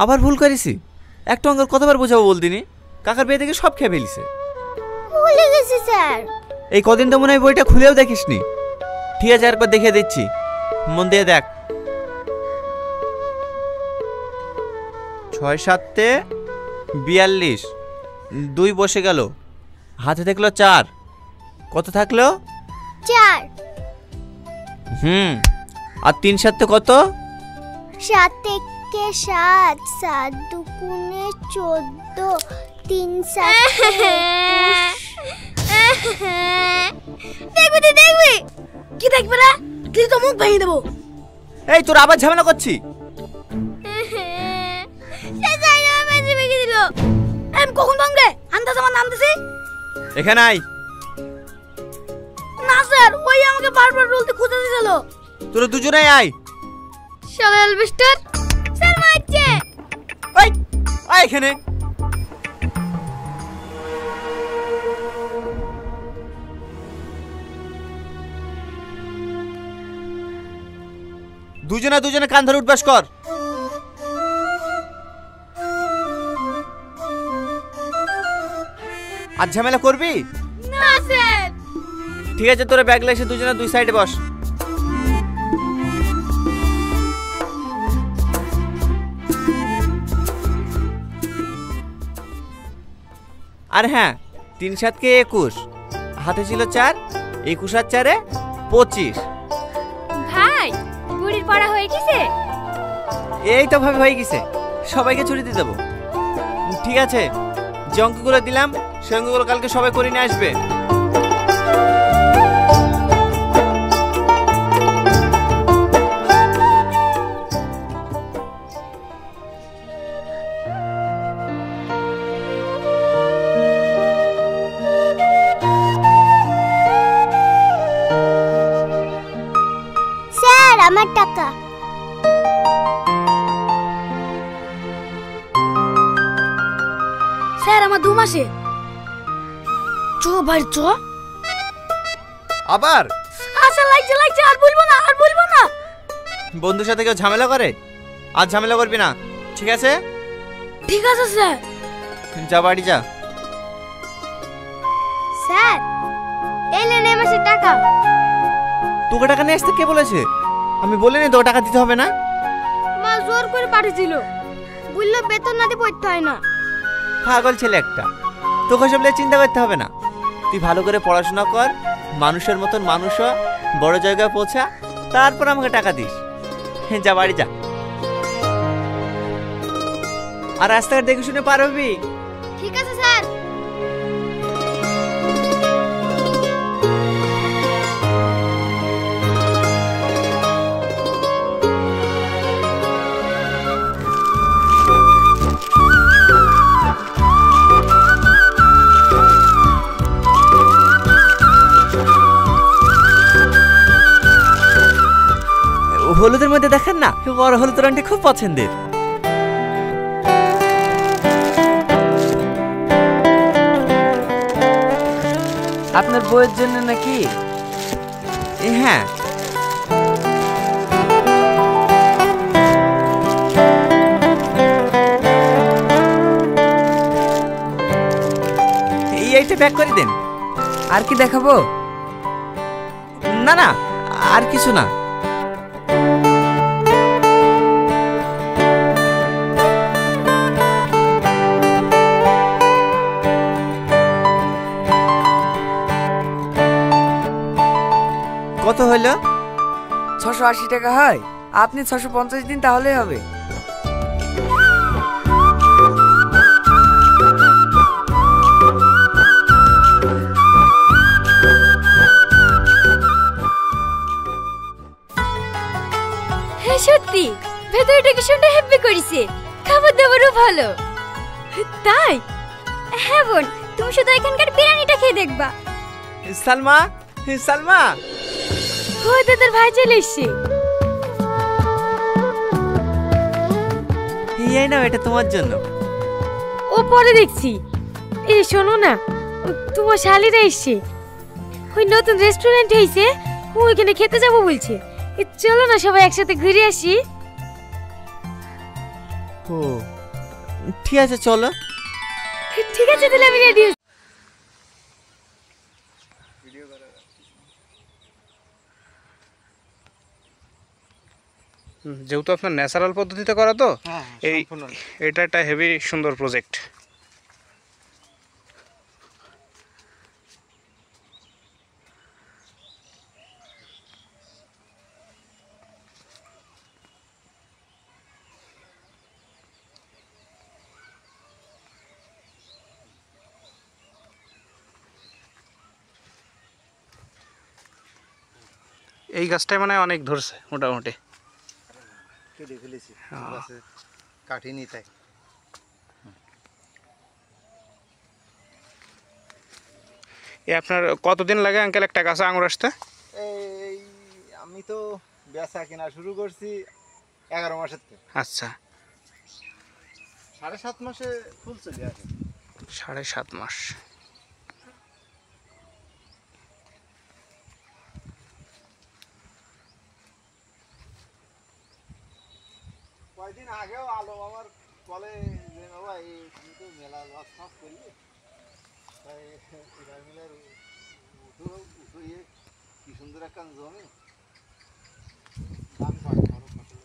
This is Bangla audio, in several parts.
আবার ভুল করেছি। একটু অঙ্কের কতবার বোঝাবো বলদিনি? কাকার বিয়ে থেকে সব খেয়ে ফেলিছে। ভুলে গেছি স্যার। এই কদিন তো মনে হয় বইটা খুলেও দেখিসনি। ঠিক আছে, একবার দেখিয়ে দিচ্ছি, মন দিয়ে দেখ। 6 7 42, 2 বসে গেল, হাতে দেখলো 4, কত থাকলো? 4। আর 3 7 কত? 7 থেকে 7, 7 দুগুণে 14, 3 7 দেখবি দেখবি কি দেখবে না, কি তো মুখ ভেঙে দেবো। এই তোর আবার ঝামেলা করছি। আমি কখন ভাঙবে? আন্দাজ আমার নাম দিছি। এখানে আয়। না স্যার, ওই আমাকে বারবার বলতে খুঁজে দিছিল। তোরা দুজনেই আয়। শালা এলভিস্টার স্যার মারছে। এই আয় এখানে। দুজনে কান ধরে উঠবাস কর। আর ঝামেলা করবি না স্যার। ঠিক আছে, তোরা ব্যাগলে এসে দুজনে 2 সাইডে বস। আর হ্যাঁ, 3 7 কে 21, হাতে ছিল 4, 21 আর 4 25। ভাই বুড়ির পড়া হয়ে গেছে? এই তো ভাবে হয়ে গেছে, সবাইকে ছুটি দিয়ে দেবো। ঠিক আছে, যে অঙ্কগুলো দিলাম সেই অঙ্কগুলো কালকে সবাই করে নিয়ে আসবে। স্যার আমার টাকা। স্যার আমার 2 মাসে। চো ভাই চো। আবার আচ্ছা লাগছে, আর বলবো না। বন্ধুর সাথে কেউ ঝামেলা করে? আর ঝামেলা করবি না, ঠিক আছে? ঠিক আছে স্যার। যা বাড়ি যা। স্যার এই নেন এই মাসের টাকা। তোকে টাকা নিয়ে আসতে কে বলেছে? আমি বলিনি তোকে টাকা দিতে হবে না। মা জোর করে পাঠিয়েছিল, বললো বেতন না দিয়ে পড়তে হয় না। পাগল ছেলে একটা, তোকে সব নিয়ে চিন্তা করতে হবে না। তুই ভালো করে পড়াশোনা কর, মানুষের মতন মানুষ হ, বড় জায়গায় পৌঁছা, তারপর আমাকে টাকা দিস। যা বাড়ি যা। আর রাস্তাঘাট দেখে শুনে পার হবি। ঠিক আছে স্যার। হলুদের মধ্যে দেখেন না, ওর হলুদ রঙটি খুব পছন্দের। আপনার বইয়ের জন্য নাকি? হ্যাঁ। এইটা প্যাক করে দেন। আর কি দেখাবো? না না, আর কিছু না। কত হলো? 680 টাকা হয়। আপনি 650 দিন তাহলেই হবে। হ্যাঁ সত্যি, ভেতরে ডেকোরেশনটা হেভি করেছে, খাবার দাবারও ভালো। তাই? হ্যাঁ বোন, তুমি শুধু এখানকার বিরিয়ানিটা খেয়ে দেখবা। সালমা, সালমা, ওই দাদার ভাই চলে এসছে। এই নাও, এটা তোমার জন্য। ও পরে দেখছি। এই শোনো না, তোমার শালিরা এসছে, ওই নতুন রেস্টুরেন্ট হয়েছে, ওইখানে খেতে যাবো বলছে। চলো না সবাই একসাথে ঘুরে আসি। ও ঠিক আছে চলো। ঠিক আছে তাহলে আমি রেডি। যেহেতু আপনার ন্যাচারাল পদ্ধতিতে করা তো এই এটা একটা হেভি সুন্দর প্রজেক্ট। এই গাছটাই মানে অনেক ধরছে মোটামুটি। কেটে ফেলেছি গাছে কাটিনি তাই। এ আপনার কতদিন লাগে আঙ্কেল একটা গাছে আঙুর আসতে? এই আমি তো বেচা কেনা শুরু করছি 11 মাসের থেকে। আচ্ছা 7.5 মাসে ফুল চলে আসে। 7.5 মাস। কয়েকদিন আগেও আলো আমার বলে যে বাবা এই তুমি তো মেলা লস ফস করলি, তাই মিলার উঠে কি সুন্দর একটা জমি দাম পায় ধরো ফসল।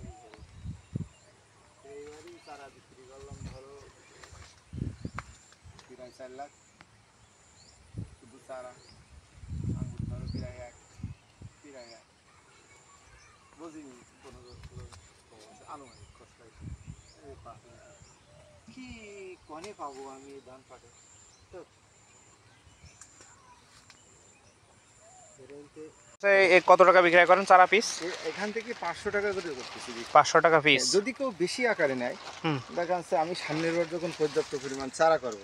এইবারই চারা বিক্রি করলাম ধরো 4 লাখ শুধু চারা। আঙুর ধরো প্রায় এক বুঝিনি কোনো আনুমানিক খরচ কি কনে পাবো আমি ধান পাটে তো কত টাকা বিক্রয় করেন চারা পিস? এখান থেকে 500 টাকা করে করতেছি। 500 টাকা পিস। যদি কেউ বেশি আকারে নেয়, দেখা যাচ্ছে আমি সামনের বার যখন পর্যাপ্ত পরিমাণ চারা করবো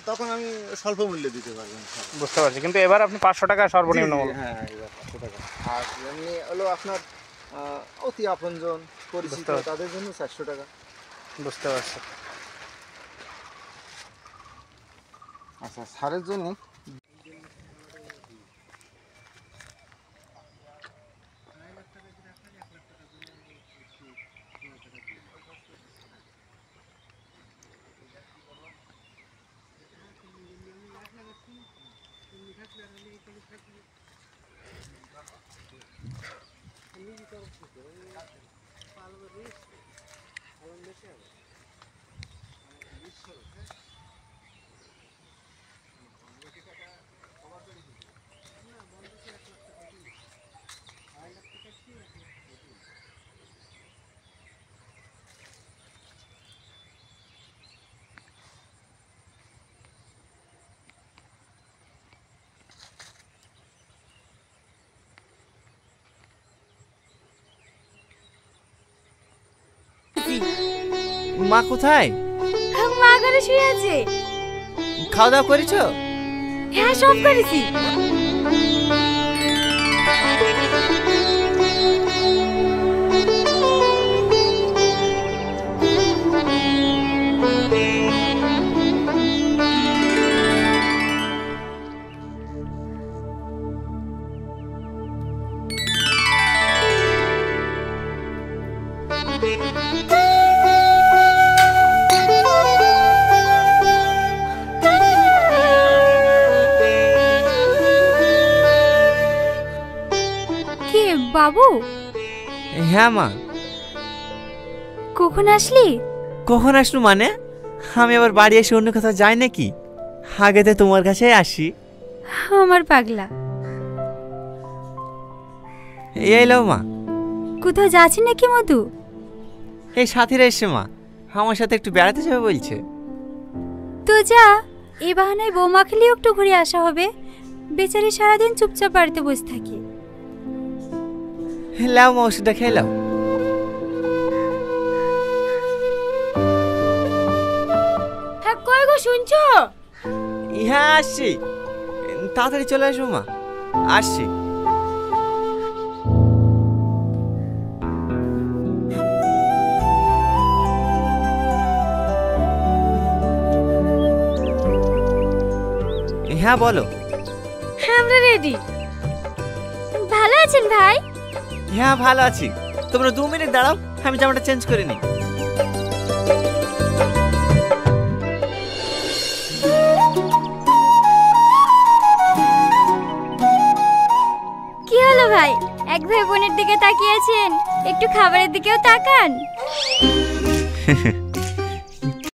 তখন আমি স্বল্প মূল্যে দিতে পারবো। বুঝতে পারছি, কিন্তু এবার আপনি 500 টাকা সর্বনিম্ন। হ্যাঁ এবার 500 টাকা। আর এমনি হলো আপনার অতি আপনজন পরিচিত তাদের জন্য 400 টাকা। বুঝতে পারছি। আচ্ছা সারের জন্য মা কোথায়? মা ঘরে শুয়ে আছে। খাওয়া দাওয়া করেছো? হ্যাঁ সব করেছি। বাবু? হ্যাঁ মা। কখন আসলি? কখন আসলু মানে? আমি আবার বাড়ি এসে অন্য কোথাও যাই নাকি? আগে তো তোমার কাছে আসি। আমার পাগলা। এই লো মা। কোথাও যাচ্ছি নাকি মধু? এই সাথীরা এসে মা আমার সাথে একটু বেড়াতে যাবে বলছে। তো যা, এই বাহানায় বৌমা খেলেও একটু ঘুরে আসা হবে। বেচারি সারাদিন চুপচাপ বাড়িতে বসে থাকি। লাও মা ওষুধটা খেয়ে লাও। হ্যাঁ কই গো শুনছো? হ্যাঁ আসছি, তাড়াতাড়ি চলে আসবো মা। আসছি। হ্যাঁ বলো। হ্যাঁ আমরা রেডি। ভালো আছেন ভাই? হ্যাঁ ভালো আছি। তোমরা 2 মিনিট দাঁড়াও, আমি জামাটা চেঞ্জ করে নিই। এক ভাই বোনের দিকে তাকিয়েছেন, একটু খাবারের দিকেও তাকান।